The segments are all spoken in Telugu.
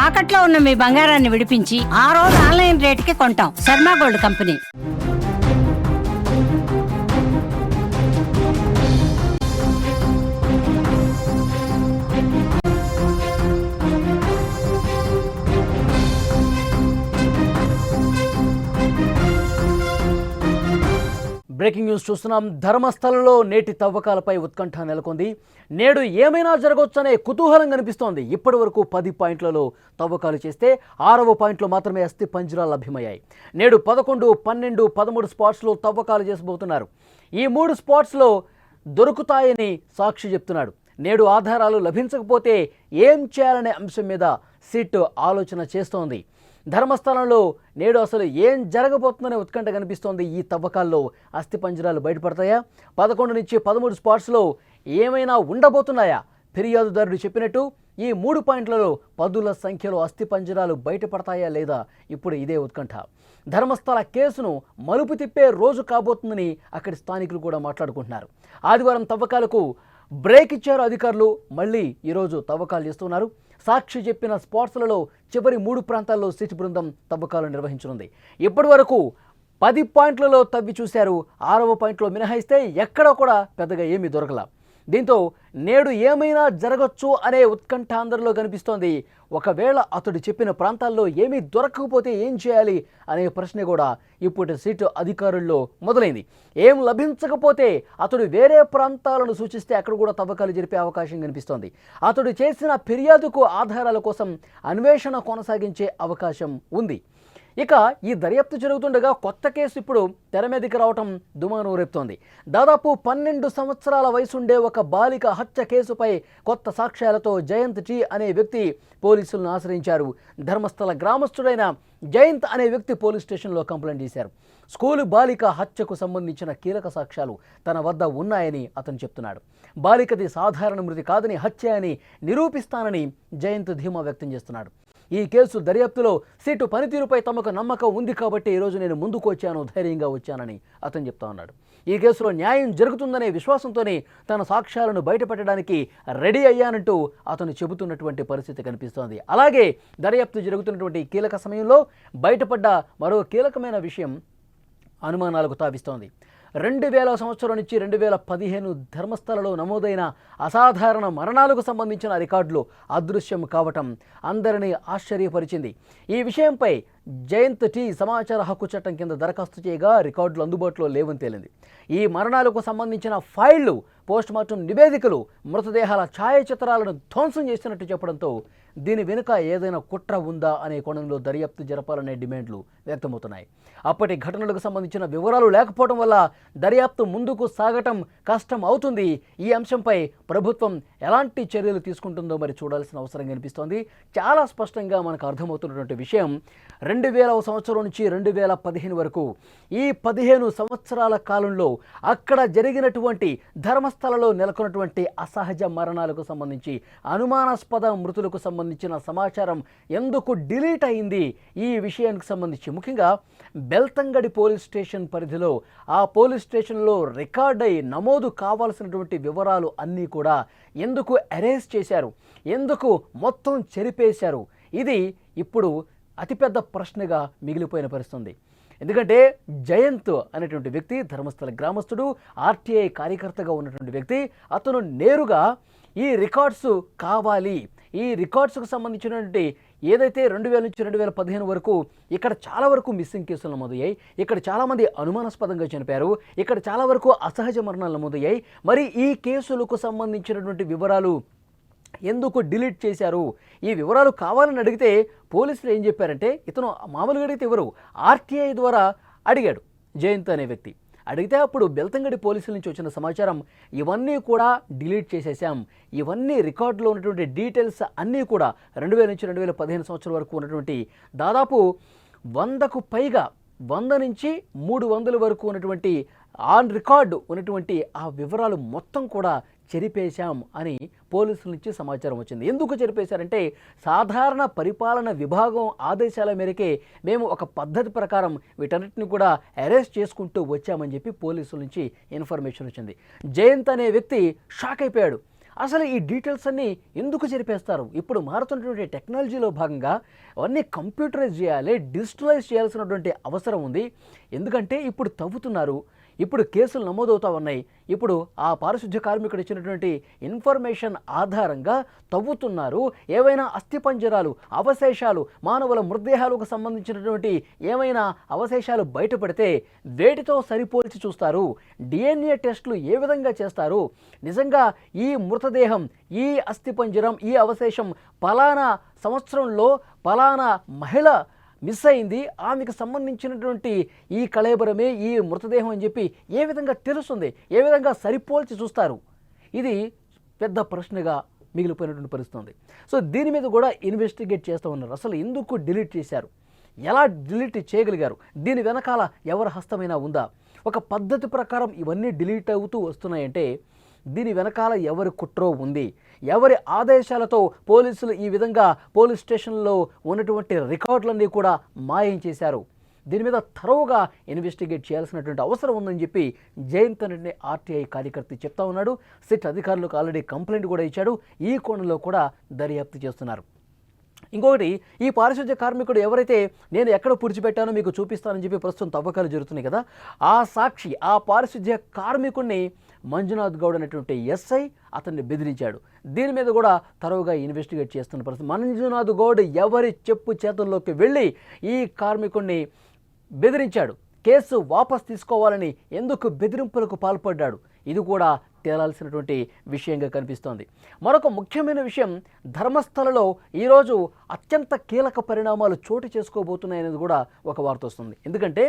తాకట్లో ఉన్న మీ బంగారాన్ని విడిపించి ఆ రోజు ఆన్లైన్ రేటుకి కొంటాం. Sharma gold company. Breaking news చూస్తున్నాం. ధర్మస్థలంలో నేటి తవ్వకాలపై ఉత్కంఠ నెలకొంది. నేడు ఏమైనా జరగవచ్చనే కుతూహలం కనిపిస్తోంది. ఇప్పటి వరకు 10 పాయింట్లలో తవ్వకాలు చేస్తే 6వ పాయింట్లో మాత్రమే అస్థి పంజరాలు లభ్యమయ్యాయి. నేడు 11, 12, 13 స్పాట్స్లో తవ్వకాలు చేసబోతున్నారు. ఈ 3 స్పాట్స్లో దొరుకుతాయని సాక్షి చెప్తున్నాడు. నేడు ఆధారాలు లభించకపోతే ఏం చేయాలనే అంశం మీద సిట్ ఆలోచన చేస్తోంది. ధర్మస్థలంలో నేడు అసలు ఏం జరగబోతుందనే ఉత్కంఠ కనిపిస్తోంది. ఈ తవ్వకాల్లో అస్థిపంజరాలు బయటపడతాయా? 11 నుంచి 13 స్పాట్స్లో ఏమైనా ఉండబోతున్నాయా? ఫిర్యాదుదారుడు చెప్పినట్టు ఈ 3 పాయింట్లలో పదుల సంఖ్యలో అస్థిపంజరాలు బయటపడతాయా లేదా? ఇప్పుడు ఇదే ఉత్కంఠ. ధర్మస్థల కేసును మలుపు తిప్పే రోజు కాబోతుందని అక్కడి స్థానికులు కూడా మాట్లాడుకుంటున్నారు. ఆదివారం తవ్వకాలకు బ్రేక్ ఇచ్చారు అధికారులు. మళ్ళీ ఈరోజు తవ్వకాలు చేస్తున్నారు. సాక్షి చెప్పిన స్పాట్స్లలో చివరి 3 ప్రాంతాల్లో సిట్ బృందం తవ్వకాలు నిర్వహించనుంది. ఇప్పటి వరకు 10 పాయింట్లలో తవ్వి చూశారు. 6వ పాయింట్లో మినహాయిస్తే ఎక్కడ కూడా పెద్దగా ఏమీ దొరకల. దీంతో నేడు ఏమైనా జరగచ్చు అనే ఉత్కంఠ అందరిలో కనిపిస్తోంది. ఒకవేళ అతడు చెప్పిన ప్రాంతాల్లో ఏమీ దొరకకపోతే ఏం చేయాలి అనే ప్రశ్న కూడా ఇప్పుడు సిట్ అధికారుల్లో మొదలైంది. ఏం లభించకపోతే అతడు వేరే ప్రాంతాలను సూచిస్తే అక్కడ కూడా తవ్వకాలు జరిపే అవకాశం కనిపిస్తోంది. అతడు చేసిన ఫిర్యాదుకు ఆధారాల కోసం అన్వేషణ కొనసాగించే అవకాశం ఉంది. ఇక ఈ దర్యాప్తు జరుగుతుండగా కొత్త కేసు ఇప్పుడు తెర మీదకి రావటం దుమాను రేపుతోంది. దాదాపు 12 సంవత్సరాల వయసుండే ఒక బాలిక హత్య కేసుపై కొత్త సాక్ష్యాలతో జయంత్ టీ అనే వ్యక్తి పోలీసులను ఆశ్రయించారు. ధర్మస్థల గ్రామస్తుడైన జయంత్ అనే వ్యక్తి పోలీస్ స్టేషన్లో కంప్లైంట్ చేశారు. స్కూలు బాలిక హత్యకు సంబంధించిన కీలక సాక్ష్యాలు తన వద్ద ఉన్నాయని అతను చెప్తున్నాడు. బాలికది సాధారణ మృతి కాదని, హత్య అని నిరూపిస్తానని జయంత్ ధీమా వ్యక్తం చేస్తున్నాడు. ఈ కేసు దర్యాప్తులో సిట్ పనితీరుపై తమకు నమ్మకం ఉంది కాబట్టి ఈరోజు నేను ముందుకు వచ్చాను, ధైర్యంగా వచ్చానని అతను చెప్తా ఉన్నాడు. ఈ కేసులో న్యాయం జరుగుతుందనే విశ్వాసంతోనే తన సాక్ష్యాలను బయటపెట్టడానికి రెడీ అయ్యానంటూ అతను చెబుతున్నటువంటి పరిస్థితి కనిపిస్తోంది. అలాగే దర్యాప్తు జరుగుతున్నటువంటి కీలక సమయంలో బయటపడ్డ మరో కీలకమైన విషయం అనుమానాలకు తావిస్తోంది. 2000 సంవత్సరం నుంచి 2015 ధర్మస్థలలో నమోదైన అసాధారణ మరణాలకు సంబంధించిన రికార్డులు అదృశ్యం కావటం అందరినీ ఆశ్చర్యపరిచింది. ఈ విషయంపై జయంత్ టీ సమాచార హక్కు చట్టం కింద దరఖాస్తు చేయగా రికార్డులు అందుబాటులో లేవని తేలింది. ఈ మరణాలకు సంబంధించిన ఫైళ్లు, పోస్టుమార్టం నివేదికలు, మృతదేహాల ఛాయాచిత్రాలను ధ్వంసం చేసినట్టు చెప్పడంతో దీని వెనుక ఏదైనా కుట్ర ఉందా అనే కోణంలో దర్యాప్తు జరపాలనే డిమాండ్లు వ్యక్తమవుతున్నాయి. అప్పటి ఘటనలకు సంబంధించిన వివరాలు లేకపోవడం వల్ల దర్యాప్తు ముందుకు సాగటం కష్టం అవుతుంది. ఈ అంశంపై ప్రభుత్వం ఎలాంటి చర్యలు తీసుకుంటుందో మరి చూడాల్సిన అవసరం కనిపిస్తోంది. చాలా స్పష్టంగా మనకు అర్థమవుతున్నటువంటి విషయం 2000 సంవత్సరం నుంచి 2015 వరకు ఈ 15 సంవత్సరాల కాలంలో అక్కడ జరిగినటువంటి ధర్మస్థలలో నెలకొన్నటువంటి అసహజ మరణాలకు సంబంధించి, అనుమానాస్పద మృతులకు సంబంధించిన సమాచారం ఎందుకు డిలీట్ అయింది, ఈ విషయానికి సంబంధించి ముఖ్యంగా బెల్తంగడి పోలీస్ స్టేషన్ పరిధిలో ఆ పోలీస్ స్టేషన్లో రికార్డ్ అయి నమోదు కావాల్సినటువంటి వివరాలు అన్నీ కూడా ఎందుకు అరెస్ట్ చేశారు, ఎందుకు మొత్తం చెరిపేశారు, ఇది ఇప్పుడు అతిపెద్ద ప్రశ్నగా మిగిలిపోయిన పరిస్థితుంది. ఎందుకంటే జయంత్ అనేటువంటి వ్యక్తి ధర్మస్థల గ్రామస్తుడు, ఆర్టీఐ కార్యకర్తగా ఉన్నటువంటి వ్యక్తి. అతను నేరుగా ఈ రికార్డ్స్ కావాలి, ఈ రికార్డ్స్కు సంబంధించినటువంటి ఏదైతే 2000 నుంచి 2015 వరకు ఇక్కడ చాలా వరకు మిస్సింగ్ కేసులు నమోదయ్యాయి, ఇక్కడ చాలామంది అనుమానాస్పదంగా చనిపోయారు, ఇక్కడ చాలా వరకు అసహజ మరణాలు నమోదయ్యాయి. మరి ఈ కేసులకు సంబంధించినటువంటి వివరాలు ఎందుకు డిలీట్ చేశారు, ఈ వివరాలు కావాలని అడిగితే పోలీసులు ఏం చెప్పారంటే, ఇతను మామూలుగా అడిగితే ఎవరు ఆర్టీఐ ద్వారా అడిగాడు జయంత్ అనే వ్యక్తి. అడిగితే అప్పుడు బెల్తంగడి పోలీసుల నుంచి వచ్చిన సమాచారం ఇవన్నీ కూడా డిలీట్ చేసేసాం, ఇవన్నీ రికార్డులో ఉన్నటువంటి డీటెయిల్స్ అన్నీ కూడా 2000 నుంచి 2015 సంవత్సరం వరకు ఉన్నటువంటి దాదాపు 100కు పైగా 100 నుంచి 300 వరకు ఉన్నటువంటి ఆన్ రికార్డు ఉన్నటువంటి ఆ వివరాలు మొత్తం కూడా చెరిపేశాం అని పోలీసుల నుంచి సమాచారం వచ్చింది. ఎందుకు చెరిపేశారంటే సాధారణ పరిపాలన విభాగం ఆదేశాల మేరకే మేము ఒక పద్ధతి ప్రకారం వీటన్నిటిని కూడా అరెస్ట్ చేసుకుంటూ వచ్చామని చెప్పి పోలీసుల నుంచి ఇన్ఫర్మేషన్ వచ్చింది. జయంత్ అనే వ్యక్తి షాక్ అయిపోయాడు. అసలు ఈ డీటెయిల్స్ అన్నీ ఎందుకు చెరిపేస్తారు? ఇప్పుడు మారుతున్నటువంటి టెక్నాలజీలో భాగంగా అవన్నీ కంప్యూటరైజ్ చేయాలి, డిజిటలైజ్ చేయాల్సినటువంటి అవసరం ఉంది. ఎందుకంటే ఇప్పుడు తవ్వుతున్నారు, ఇప్పుడు కేసులు నమోదవుతా ఉన్నాయి. ఇప్పుడు ఆ పారిశుద్ధ్య కార్మికుడు ఇచ్చినటువంటి ఇన్ఫర్మేషన్ ఆధారంగా తవ్వుతున్నారు. ఏవైనా అస్థిపంజరాలు, అవశేషాలు, మానవుల మృతదేహాలకు సంబంధించినటువంటి ఏమైనా అవశేషాలు బయటపడితే వేటితో సరిపోల్చి చూస్తారు. DNA టెస్టులు ఏ విధంగా చేస్తారు? నిజంగా ఈ మృతదేహం, ఈ అస్థిపంజరం, ఈ అవశేషం పలానా సంవత్సరంలో పలానా మహిళ మిస్ అయింది, ఆమెకు సంబంధించినటువంటి ఈ కళేబరమే ఈ మృతదేహం అని చెప్పి ఏ విధంగా తెలుస్తుంది? ఏ విధంగా సరిపోల్చి చూస్తారు? ఇది పెద్ద ప్రశ్నగా మిగిలిపోయినటువంటి పరిస్థితి ఉంది. సో దీని మీద కూడా ఇన్వెస్టిగేట్ చేస్తూ ఉన్నారు. అసలు ఎందుకు డిలీట్ చేశారు, ఎలా డిలీట్ చేయగలిగారు, దీని వెనకాల ఎవరి హస్తమైనా ఉందా? ఒక పద్ధతి ప్రకారం ఇవన్నీ డిలీట్ అవుతూ వస్తున్నాయంటే దీని వెనకాల ఎవరి కుట్రో ఉంది, ఎవరి ఆదేశాలతో పోలీసులు ఈ విధంగా పోలీస్ స్టేషన్లో ఉన్నటువంటి రికార్డులన్నీ కూడా మాయం చేశారు. దీని మీద థరోగా ఇన్వెస్టిగేట్ చేయాల్సినటువంటి అవసరం ఉందని చెప్పి జయంత్ అనే RTI కార్యకర్త చెప్తా ఉన్నాడు. సిట్ అధికారులకు ఆల్రెడీ కంప్లైంట్ కూడా ఇచ్చాడు. ఈ కోణంలో కూడా దర్యాప్తు చేస్తున్నారు. ఇంకొకటి, ఈ పారిశుద్ధ్య కార్మికుడు ఎవరైతే నేను ఎక్కడ పూడ్చిపెట్టానో మీకు చూపిస్తానని చెప్పి ప్రస్తుతం తవ్వకాలు జరుగుతున్నాయి కదా, ఆ సాక్షి, ఆ పారిశుద్ధ్య కార్మికుడిని మంజునాథ్ గౌడ్ అనేటువంటి SI అతన్ని బెదిరించాడు. దీని మీద కూడా తరువుగా ఇన్వెస్టిగేట్ చేస్తున్న పరిస్థితి. మంజునాథ్ గౌడ్ ఎవరి చెప్పు చేతుల్లోకి వెళ్ళి ఈ కార్మికుడిని బెదిరించాడు, కేసు వాపస్ తీసుకోవాలని ఎందుకు బెదిరింపులకు పాల్పడ్డాడు, ఇది కూడా తేలాల్సినటువంటి విషయంగా కనిపిస్తోంది. మరొక ముఖ్యమైన విషయం, ధర్మస్థలలో ఈరోజు అత్యంత కీలక పరిణామాలు చోటు చేసుకోబోతున్నాయనేది కూడా ఒక వార్త వస్తుంది. ఎందుకంటే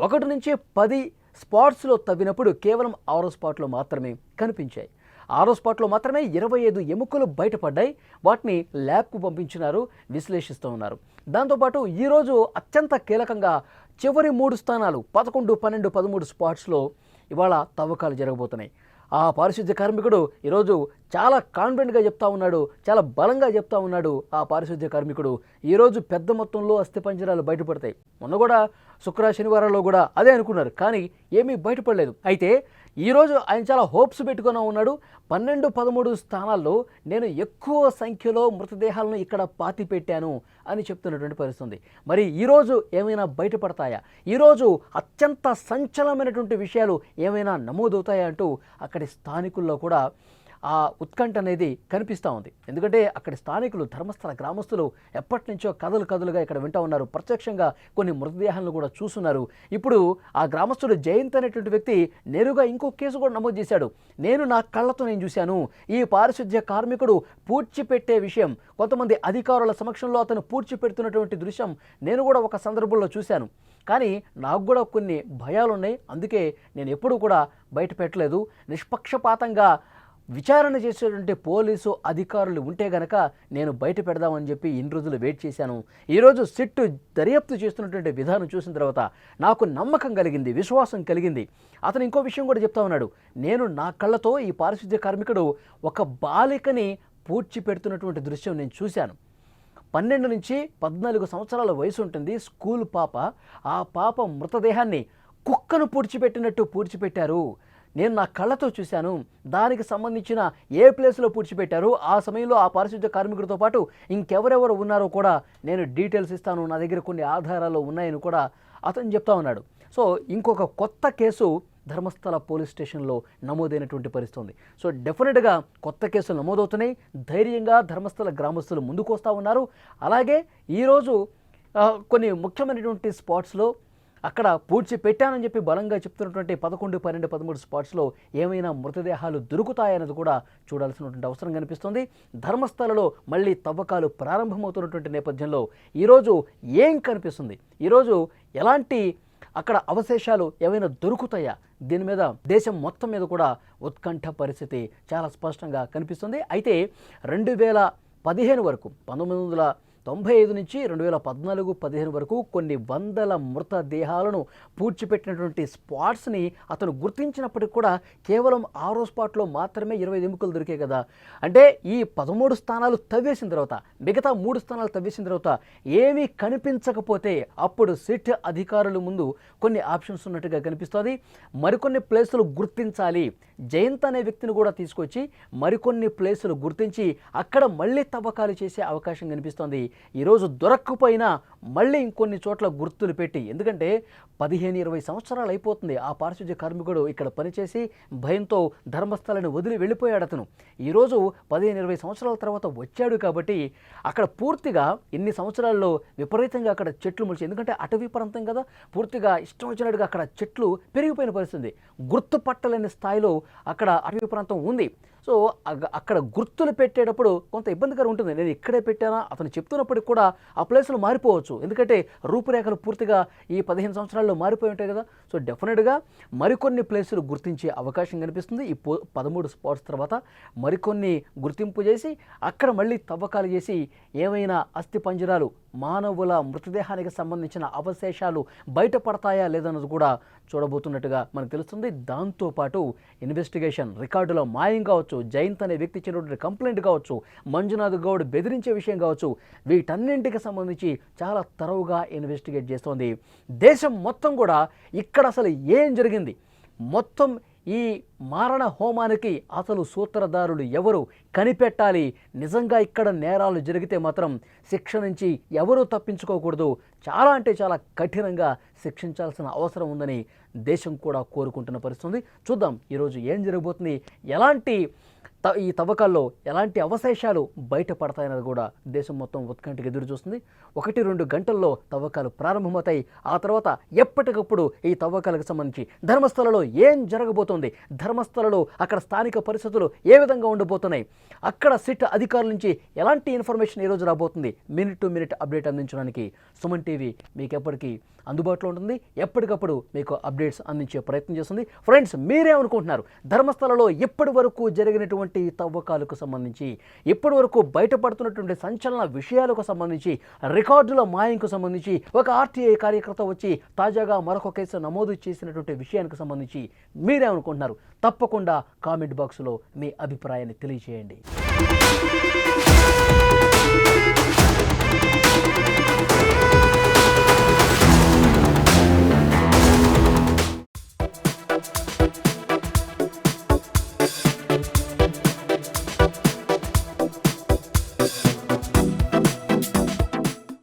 1 నుంచి 10 స్పాట్స్లో తవ్వినప్పుడు కేవలం 6 స్పాట్లో మాత్రమే కనిపించాయి. 6 స్పాట్లో మాత్రమే 25 ఎముకలు బయటపడ్డాయి. వాటిని ల్యాబ్కు పంపించినారు, విశ్లేషిస్తూ ఉన్నారు. దాంతోపాటు ఈరోజు అత్యంత కీలకంగా చివరి 3 స్థానాలు 11, 12, 13 స్పాట్స్లో ఇవాళ తవ్వకాలు జరగబోతున్నాయి. ఆ పారిశుద్ధ్య కార్మికుడు ఈరోజు చాలా కాన్ఫిడెంట్గా చెప్తా ఉన్నాడు, చాలా బలంగా చెప్తా ఉన్నాడు. ఆ పారిశుద్ధ్య కార్మికుడు ఈరోజు పెద్ద మొత్తంలో అస్థిపంజరాలు బయటపడతాయి. మొన్న కూడా శుక్ర-శనివారాల్లో కూడా అదే అనుకున్నారు, కానీ ఏమీ బయటపడలేదు. అయితే ఈరోజు ఆయన చాలా హోప్స్ పెట్టుకుని ఉన్నాడు. 12, 13 స్థానాల్లో నేను ఎక్కువ సంఖ్యలో మృతదేహాలను ఇక్కడ పాతి పెట్టాను అని చెప్తున్నటువంటి పరిస్థితి. మరి ఈరోజు ఏమైనా బయటపడతాయా? ఈరోజు అత్యంత సంచలనమైనటువంటి విషయాలు ఏమైనా నమోదవుతాయా అంటూ అక్కడి స్థానికుల్లో కూడా ఆ ఉత్కంఠ అనేది కనిపిస్తూ ఉంది. ఎందుకంటే అక్కడి స్థానికులు, ధర్మస్థల గ్రామస్తులు ఎప్పటి నుంచో కథలుగా ఇక్కడ వింటూ ఉన్నారు. ప్రత్యక్షంగా కొన్ని మృతదేహాలను కూడా చూస్తున్నారు. ఇప్పుడు ఆ గ్రామస్తుడు జయంత్ అనేటువంటి వ్యక్తి నేరుగా ఇంకో కేసు కూడా నమోదు చేశాడు. నేను నా కళ్ళతో నేను చూశాను, ఈ పారిశుద్ధ్య కార్మికుడు పూడ్చిపెట్టే విషయం, కొంతమంది అధికారుల సమక్షంలో అతను పూడ్చిపెడుతున్నటువంటి దృశ్యం నేను కూడా ఒక సందర్భంలో చూశాను. కానీ నాకు కూడా కొన్ని భయాలు ఉన్నాయి, అందుకే నేను ఎప్పుడూ కూడా బయట పెట్టలేదు. నిష్పక్షపాతంగా విచారణ చేసేటువంటి పోలీసు అధికారులు ఉంటే గనక నేను బయట పెడదామని చెప్పి ఇన్ని రోజులు వెయిట్ చేశాను. ఈరోజు సిట్టు దర్యాప్తు చేస్తున్నటువంటి విధానం చూసిన తర్వాత నాకు నమ్మకం కలిగింది, విశ్వాసం కలిగింది. అతను ఇంకో విషయం కూడా చెప్తా ఉన్నాడు, నేను నా కళ్ళతో ఈ పారిశుద్ధ్య కార్మికుడు ఒక బాలికని పూడ్చిపెడుతున్నటువంటి దృశ్యం నేను చూశాను. 12 నుంచి 14 సంవత్సరాల వయసు ఉంటుంది, స్కూల్ పాప. ఆ పాప మృతదేహాన్ని కుక్కను పూడ్చిపెట్టినట్టు పూడ్చిపెట్టారు. నేను నా కళ్ళతో చూశాను. దానికి సంబంధించిన ఏ ప్లేస్లో పూడ్చిపెట్టారు, ఆ సమయంలో ఆ పారిశుద్ధ్య కార్మికుడితో పాటు ఇంకెవరెవరు ఉన్నారో కూడా నేను డీటెయిల్స్ ఇస్తాను, నా దగ్గర కొన్ని ఆధారాలు ఉన్నాయని కూడా అతను చెప్తా ఉన్నాడు. సో ఇంకొక కొత్త కేసు ధర్మస్థల పోలీస్ స్టేషన్లో నమోదైనటువంటి పరిస్థితి ఉంది. సో డెఫినెట్గా కొత్త కేసులు నమోదవుతున్నాయి. ధైర్యంగా ధర్మస్థల గ్రామస్తులు ముందుకు వస్తూ ఉన్నారు. అలాగే ఈరోజు కొన్ని ముఖ్యమైనటువంటి స్పాట్స్లో అక్కడ పూడ్చి పెట్టానని చెప్పి బలంగా చెప్తున్నటువంటి 11, 12, 13 స్పాట్స్లో ఏమైనా మృతదేహాలు దొరుకుతాయన్నది కూడా చూడాల్సినటువంటి అవసరం కనిపిస్తుంది. ధర్మస్థలలో మళ్ళీ తవ్వకాలు ప్రారంభమవుతున్నటువంటి నేపథ్యంలో ఈరోజు ఏం కనిపిస్తుంది, ఈరోజు ఎలాంటి అక్కడ అవశేషాలు ఏమైనా దొరుకుతాయా, దీని మీద దేశం మొత్తం మీద కూడా ఉత్కంఠ పరిస్థితి చాలా స్పష్టంగా కనిపిస్తుంది. అయితే 2015 వరకు 19 95 నుంచి 2014-15 వరకు కొన్ని వందల మృతదేహాలను పూడ్చిపెట్టినటువంటి స్పాట్స్ని అతను గుర్తించినప్పటికీ కూడా కేవలం 6వ స్పాట్లో మాత్రమే 20 ఎముకలు దొరికాయి కదా. అంటే ఈ 13 స్థానాలు తవ్వేసిన తర్వాత మిగతా 3 స్థానాలు తవ్వేసిన తర్వాత ఏమీ కనిపించకపోతే అప్పుడు సిట్ అధికారుల ముందు కొన్ని ఆప్షన్స్ ఉన్నట్టుగా కనిపిస్తుంది. మరికొన్ని ప్లేసులు గుర్తించాలి, జయంత్ అనే వ్యక్తిని కూడా తీసుకొచ్చి మరికొన్ని ప్లేసులు గుర్తించి అక్కడ మళ్ళీ తవ్వకాలు చేసే అవకాశం కనిపిస్తోంది. ఈరోజు దొరక్కపోయినా మళ్ళీ ఇంకొన్ని చోట్ల గుర్తులు పెట్టి, ఎందుకంటే 15-20 సంవత్సరాలు అయిపోతుంది ఆ పారిశుధ్య కార్మికుడు ఇక్కడ పనిచేసి భయంతో ధర్మస్థలాన్ని వదిలి వెళ్ళిపోయాడు. అతను ఈరోజు 15-20 సంవత్సరాల తర్వాత వచ్చాడు కాబట్టి అక్కడ పూర్తిగా ఇన్ని సంవత్సరాల్లో విపరీతంగా అక్కడ చెట్లు మొలిచి, ఎందుకంటే అటవీ ప్రాంతం కదా, పూర్తిగా ఇష్టం వచ్చినట్టుగా అక్కడ చెట్లు పెరిగిపోయిన పరిస్థితి, గుర్తుపట్టలేని స్థాయిలో అక్కడ అటవీ ప్రాంతం ఉంది. సో అక్కడ గుర్తులు పెట్టేటప్పుడు కొంత ఇబ్బందికరం ఉంటుంది. నేను ఇక్కడే పెట్టానా అతను చెప్తున్నప్పటికి కూడా ఆ ప్లేసులు మారిపోవచ్చు, ఎందుకంటే రూపురేఖలు పూర్తిగా ఈ 15 సంవత్సరాల్లో మారిపోయి ఉంటాయి కదా. సో డెఫినెట్గా మరికొన్ని ప్లేసులు గుర్తించే అవకాశం కనిపిస్తుంది. ఈ 13 స్పాట్స్ తర్వాత మరికొన్ని గుర్తింపు చేసి అక్కడ మళ్ళీ తవ్వకాలు చేసి ఏమైనా అస్థి పంజరాలు, మానవుల మృతదేహానికి సంబంధించిన అవశేషాలు బయటపడతాయా లేదన్నది కూడా చూడబోతున్నట్టుగా మనకు తెలుస్తుంది. దాంతోపాటు ఇన్వెస్టిగేషన్ రికార్డులో మాయం కావచ్చు, జయంత్ అనే వ్యక్తి ఇచ్చినటువంటి కంప్లైంట్ కావచ్చు, మంజునాథ్ గౌడ్ బెదిరించే విషయం కావచ్చు, వీటన్నింటికి సంబంధించి చాలా తరవుగా ఇన్వెస్టిగేట్ చేస్తోంది. దేశం మొత్తం కూడా ఇక్కడ అసలు ఏం జరిగింది, మొత్తం ఈ మారణ హోమానికి అసలు సూత్రధారులు ఎవరు కనిపెట్టాలి. నిజంగా ఇక్కడ నేరాలు జరిగితే మాత్రం శిక్ష నుంచి ఎవరూ తప్పించుకోకూడదు, చాలా అంటే చాలా కఠినంగా శిక్షించాల్సిన అవసరం ఉందని దేశం కూడా కోరుకుంటున్న పరిస్థితి. చూద్దాం ఈరోజు ఏం జరగబోతుంది, ఎలాంటి ఈ తవ్వకాల్లో ఎలాంటి అవశేషాలు బయటపడతాయన్నది కూడా దేశం మొత్తం ఉత్కంఠకి ఎదురు చూస్తుంది. 1-2 గంటల్లో తవ్వకాలు ప్రారంభమవుతాయి. ఆ తర్వాత ఎప్పటికప్పుడు ఈ తవ్వకాలకు సంబంధించి ధర్మస్థలలో ఏం జరగబోతోంది, ధర్మస్థలలో అక్కడ స్థానిక పరిస్థితులు ఏ విధంగా ఉండబోతున్నాయి, అక్కడ సిట్ అధికారుల నుంచి ఎలాంటి ఇన్ఫర్మేషన్ ఈరోజు రాబోతుంది, మినిట్ టు మినిట్ అప్డేట్ అందించడానికి సుమన్ టీవీ మీకు ఎప్పటికీ అందుబాటులో ఉంటుంది. ఎప్పటికప్పుడు మీకు అప్డేట్స్ అందించే ప్రయత్నం చేస్తుంది. ఫ్రెండ్స్, మీరేమనుకుంటున్నారు, ధర్మస్థలలో ఇప్పటి వరకు జరిగినటువంటి తవ్వకాలకు సంబంధించి, ఇప్పటి వరకు బయటపడుతున్నటువంటి సంచలన విషయాలకు సంబంధించి, రికార్డుల మాయంకు సంబంధించి, ఒక ఆర్టీఐ కార్యకర్త వచ్చి తాజాగా మరొక కేసు నమోదు చేసినటువంటి విషయానికి సంబంధించి మీరేమనుకుంటున్నారు, తప్పకుండా కామెంట్ బాక్స్లో మీ అభిప్రాయాన్ని తెలియజేయండి.